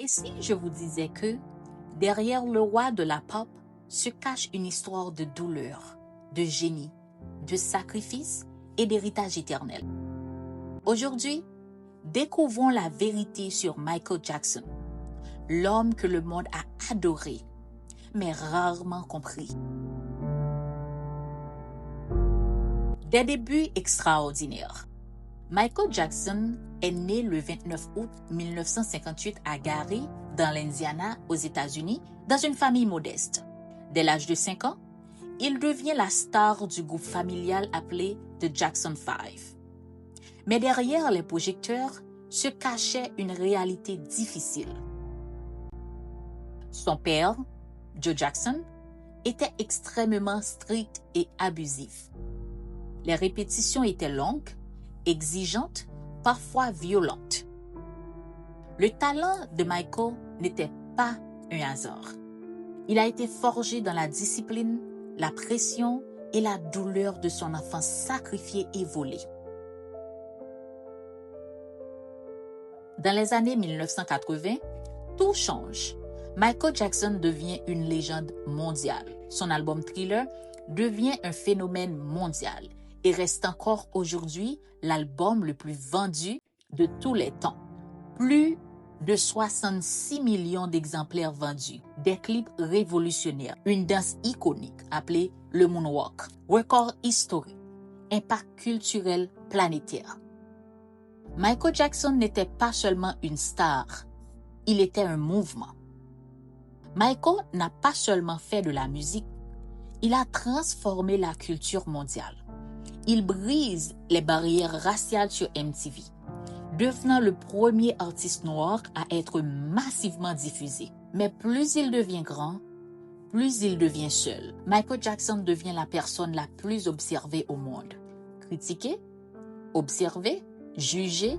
Et si je vous disais que derrière le roi de la pop se cache une histoire de douleur, de génie, de sacrifice et d'héritage éternel? Aujourd'hui, découvrons la vérité sur Michael Jackson, l'homme que le monde a adoré, mais rarement compris. Des débuts extraordinaires. Michael Jackson est né le 29 août 1958 à Gary, dans l'Indiana, aux États-Unis, dans une famille modeste. Dès l'âge de 5 ans, il devient la star du groupe familial appelé The Jackson 5. Mais derrière les projecteurs se cachait une réalité difficile. Son père, Joe Jackson, était extrêmement strict et abusif. Les répétitions étaient longues, exigeantes, parfois violentes. Le talent de Michael n'était pas un hasard. Il a été forgé dans la discipline, la pression et la douleur de son enfance sacrifiée et volée. Dans les années 1980, tout change. Michael Jackson devient une légende mondiale. Son album Thriller devient un phénomène mondial et reste encore aujourd'hui l'album le plus vendu de tous les temps. Plus de 66 millions d'exemplaires vendus, des clips révolutionnaires, une danse iconique appelée le Moonwalk, record historique, impact culturel planétaire. Michael Jackson n'était pas seulement une star, il était un mouvement. Michael n'a pas seulement fait de la musique, il a transformé la culture mondiale. Il brise les barrières raciales sur MTV, devenant le premier artiste noir à être massivement diffusé. Mais plus il devient grand, plus il devient seul. Michael Jackson devient la personne la plus observée au monde. Critiqué, observé, jugé,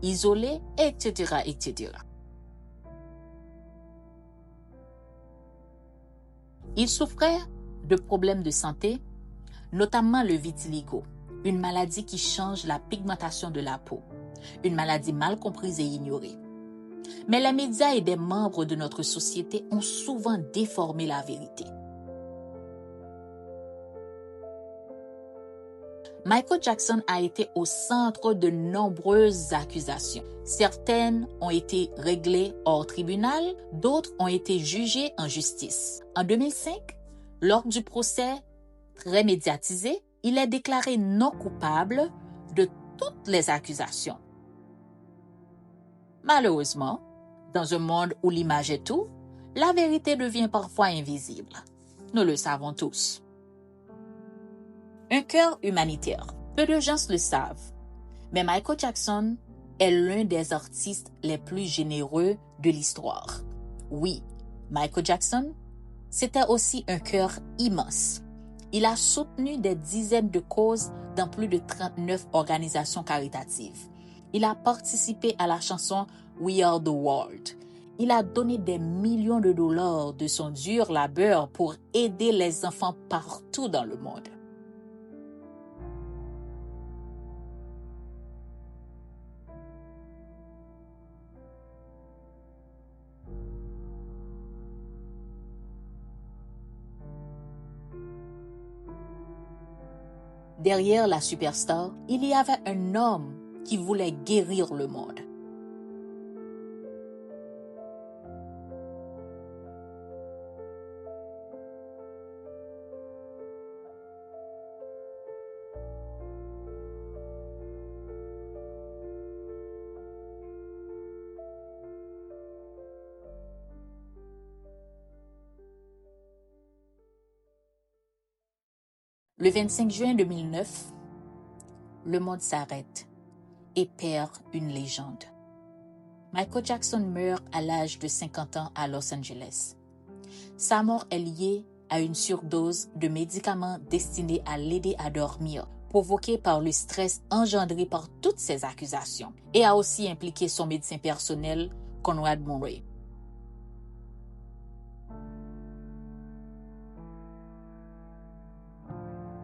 isolé, etc., etc. Il souffrait de problèmes de santé, notamment le vitiligo, une maladie qui change la pigmentation de la peau, une maladie mal comprise et ignorée. Mais les médias et des membres de notre société ont souvent déformé la vérité. Michael Jackson a été au centre de nombreuses accusations. Certaines ont été réglées hors tribunal, d'autres ont été jugées en justice. En 2005, lors du procès très médiatisé, il est déclaré non coupable de toutes les accusations. Malheureusement, dans un monde où l'image est tout, la vérité devient parfois invisible. Nous le savons tous. Un cœur humanitaire. Peu de gens le savent, mais Michael Jackson est l'un des artistes les plus généreux de l'histoire. Oui, Michael Jackson, c'était aussi un cœur immense. Il a soutenu des dizaines de causes dans plus de 39 organisations caritatives. Il a participé à la chanson We Are the World. Il a donné des millions de dollars de son dur labeur pour aider les enfants partout dans le monde. Derrière la superstar, il y avait un homme qui voulait guérir le monde. Le 25 juin 2009, le monde s'arrête et perd une légende. Michael Jackson meurt à l'âge de 50 ans à Los Angeles. Sa mort est liée à une surdose de médicaments destinés à l'aider à dormir, provoquée par le stress engendré par toutes ces accusations, et a aussi impliqué son médecin personnel, Conrad Murray.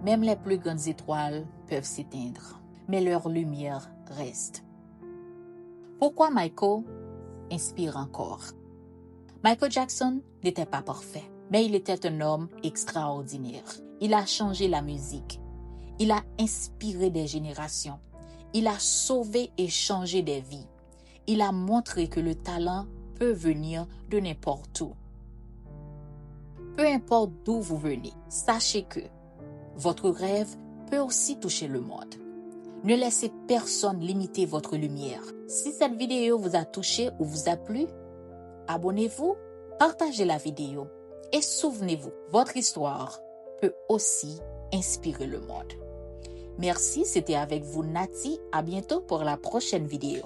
Même les plus grandes étoiles peuvent s'éteindre, mais leur lumière reste. Pourquoi Michael? inspire encore. Michael Jackson n'était pas parfait, mais il était un homme extraordinaire. Il a changé la musique. Il a inspiré des générations. Il a sauvé et changé des vies. Il a montré que le talent peut venir de n'importe où. Peu importe d'où vous venez, sachez que votre rêve peut aussi toucher le monde. Ne laissez personne limiter votre lumière. Si cette vidéo vous a touché ou vous a plu, abonnez-vous, partagez la vidéo et souvenez-vous, votre histoire peut aussi inspirer le monde. Merci, c'était avec vous Nati. À bientôt pour la prochaine vidéo.